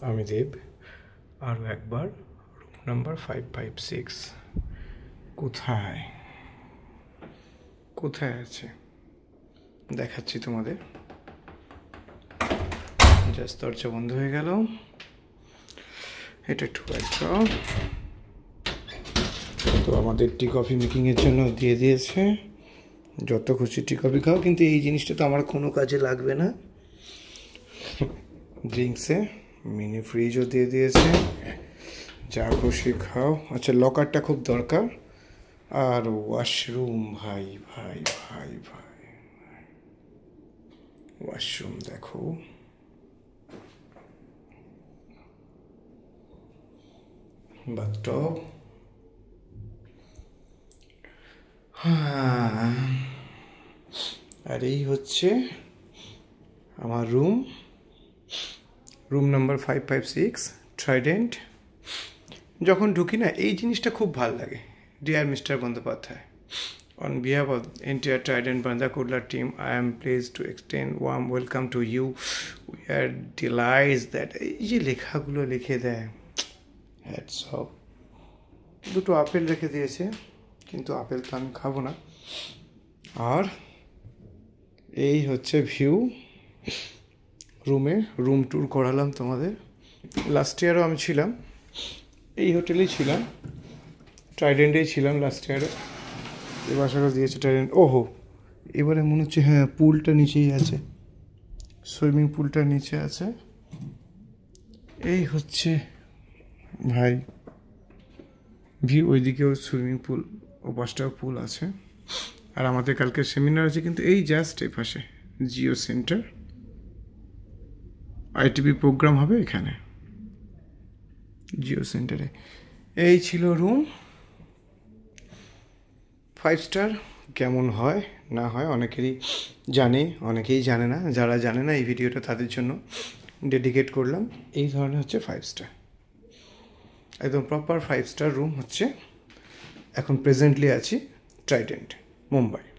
আমি দেব আরও একবার রুম নাম্বার 556 কোথায় কোথায় আছে দেখাচ্ছি তোমাদের। জাস্ট দরজা বন্ধ হয়ে গেল, এটা একটু একটা তো আমাদের টি কফি মেকিংয়ের জন্য দিয়ে দিয়েছে। যত খুশি টি কফি খাও, কিন্তু এই জিনিসটা তো আমার কোনো কাজে লাগবে না। ড্রিঙ্কসে মিনি ফ্রিজও দিয়ে দিয়েছে, যা খুশি খাও। আচ্ছা, লকারটা খুব দরকার। আর ওয়াশরুম, ভাই ভাই ভাই ভাই, ওয়াশরুম দেখো, বাথটব। হ্যাঁ, আর এই হচ্ছে আমার রুম নাম্বার 556 ট্রাইডেন্ট। যখন ঢুকি না, এই জিনিসটা খুব ভালো লাগে। Dear mister Bandyopadhyay, on behalf of the entire Trident Bandakudla team, I am pleased to extend warm welcome to you. We are delighted that এই যে লেখাগুলো লিখে দেয়, হ্যাটস অফ। দুটো আপেল রেখে দিয়েছে, কিন্তু আপেল তো আমি খাবো না। আর এই হচ্ছে ভিউ রুম ট্যুর করালাম তোমাদের। লাস্ট ইয়ারও আমি ছিলাম এই হোটেলেই, ছিলাম ট্রাইডেন্টেই ছিলাম লাস্ট ইয়ারে। এই বাসাটা দিয়েছে ট্রাইডেন্ট। ওহো, এবারে মনে হচ্ছে হ্যাঁ, পুলটা নিচেই আছে, সুইমিং পুলটা নিচে আছে। এই হচ্ছে ভাই ভিউ, ওইদিকেও সুইমিং পুল, ও পাশটাও পুল আছে। আর আমাদের কালকে সেমিনার আছে, কিন্তু এই জাস্ট এই পাশে জিও সেন্টার, আইটিবি প্রোগ্রাম হবে এখানে জিও সেন্টারে। এই ছিল রুম 5 স্টার। কেমন হয় না হয় অনেকেরই জানে, অনেকেই জানে না। যারা জানে না, এই ভিডিওটা তাদের জন্য ডেডিকেট করলাম। এই ধরনের হচ্ছে 5 স্টার, একদম প্রপার 5 স্টার রুম হচ্ছে। এখন প্রেজেন্টলি আছি ট্রাইডেন্ট, মুম্বাই।